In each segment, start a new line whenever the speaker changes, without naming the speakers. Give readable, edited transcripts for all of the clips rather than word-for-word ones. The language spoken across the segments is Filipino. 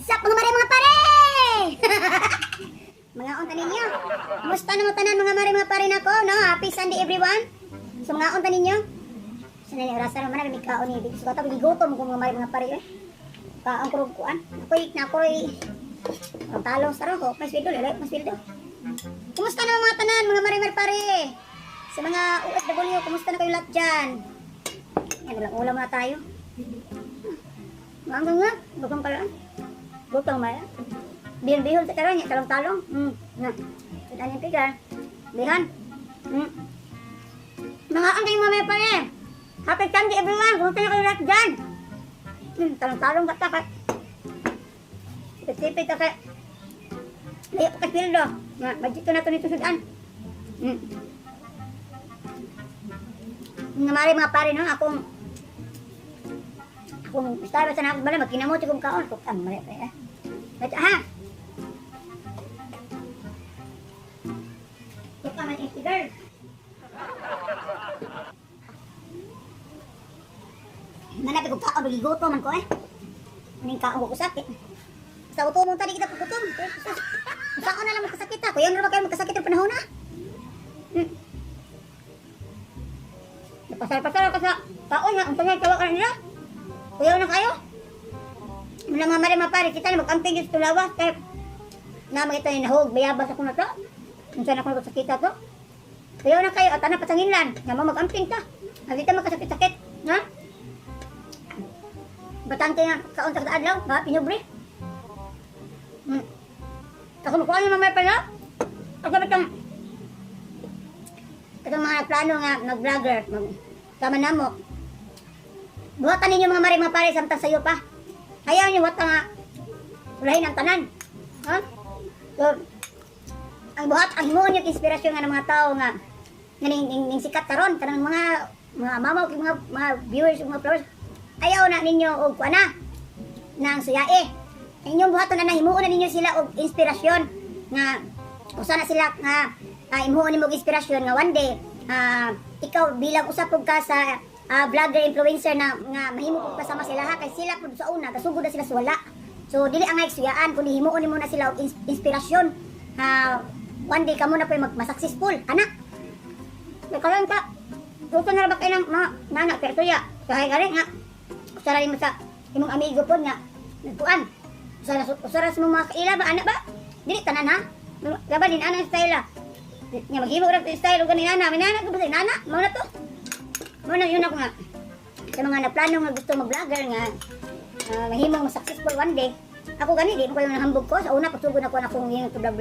Sup mga pare! Mga unta ninyo. Kumusta na mo tanan mga pare nako, no? Happy Sunday everyone. So mga unta ninyo. Sanay rasa naman na kaon ni Big Sukata gigutom ko mga pare. Kaon ko kuan. Ako'y ang talong sa ron ko. Mas video. Kumusta na mga tanan mga pare? Sa mga OFW, kumusta na kayo lahat dyan? Yan, ulam na tayo. Maanggang nga, bukang kalaan. Bukang maya. Bihon sa karon, talong-talong. Na. Kita niyang pigar. Bihan. Mga ang kayo mamaya pare. Happy Sunday everyone. Kumusta na kayo lahat dyan? Talong-talong ka. Tipid ka. Layo ka pildo. Budget na ito nito sudan. Mga pare no, akong style sa nakot bala magkinamot kung kaon kung ang mali pa eh. But ha. Kita man yung girl. Manapit kong kaon gigoto man ko eh. Ning kaon ko sakit. Sa uto mo tadi kita pugutom. Saan na lang magkasakit ha? Kuya naman kayo magkasakit ng panahon na. Pasal-pasal ka sa taon na, ang tanyag tawa ka nila. Kuyaw na kayo. Mga mapare, kita na mag-amping dito sa lawas. Kaya naman ito yung nahog, bayabas ako na to. Kung saan ako nagsakita to. Kuyaw na kayo, at ano pasanginlan. Naman mag-amping ta. Nagita magkasakit-sakit. Ha? Batante nga, kaon sa kaadlaw, ha? Pinubre. Kakumukha niyo mamaya pala. Ang sabi itong mga plano nga, mag-vlogger, sama na mo. Buhatan ninyo mga pare, samtang sayo pa. Ayaw nyo, wata nga, ulahin ang tanan. Ha? So, ang buhat, ang himuon yung inspirasyon nga ng mga tao nga, ning sikat karon kanang mga mamaw, mga viewers, mga followers. Ayaw na ninyo, o kuana, nang suyae. Ang inyong buhaton na himuon na ninyo sila og inspirasyon nga, usa na sila nga, imuon ni mo inspirasyon nga one day ikaw bilang usapog ka sa vlogger influencer na nga mahimo pud kasama sila ha kay sila pud sa una gasugod na sila sa wala. So dili ang suyaan kundi himuon nimo na sila og inspirasyon one day kamo na poy mag-successful ana. Karon ka gusto na ba kay nang mga nana pero ya kay gari nga usara mo sa imong amigo pod nga nagkuan usara sa mga kaila ba ana ba dili tanan ha gaba din ana style nga maghimo ra style ug kanina na minana ko ba nana mao na to mao na yun ako nga sa mga naplano nga gusto mag-vlogger nga mahimong successful one day ako gani di mo kayo nahambog ko sa una pagsugod ako na kung yung vlog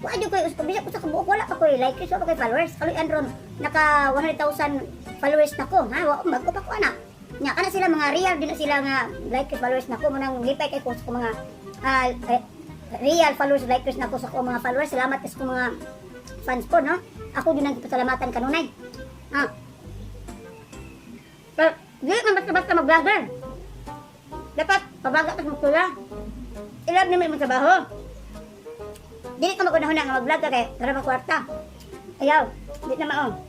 wa adyo ko bisag ko sa kabuok wala pa ko like so pa kay followers kaluy andron naka 100,000 followers na ko ha wa bago pa ko ana nya kana sila mga real din sila nga like followers na ko mo nang lipay kay ko sa mga real followers likers na ko sa ko mga followers salamat sa mga fans po, no? Ako din ang pasalamatan kanunay. Pero, di man basta mag-vlogger. Dapat, pabaga ka magtula. Ilab naman yung trabaho. Dili ka magunahon nga mag-vlog ka kaya karama kwarta. Ayaw, di na mao.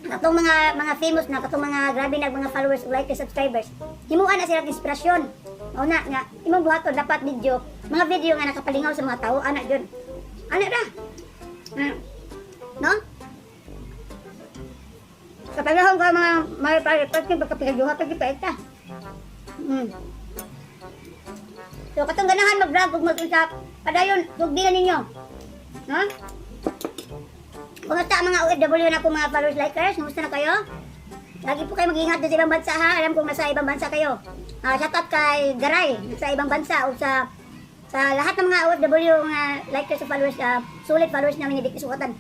Katong mga famous na, katong mga grabe na mga followers, likers, subscribers. Himuan na sila inspirasyon. Mauna nga, imong buhaton dapat video, mga video nga nakapalingaw sa mga tao, anak yun. Anak na. No? Kapag lahong ka mga pare-pare yung pagkapagaduha pag-ipaita. So, katong ganahan mag-vlog kung mag-usap, padayon, tugdihan ninyo. No? Kumusta mga OFW na po mga followers likers, kumusta na kayo? Lagi po kayo mag-ingat sa ibang bansa ha, alam kong nasa ibang bansa kayo. Shoutout kay Garay, sa ibang bansa o sa lahat ng mga OFW, mga likers o followers, sulit followers namin ni Vicky Sukatan.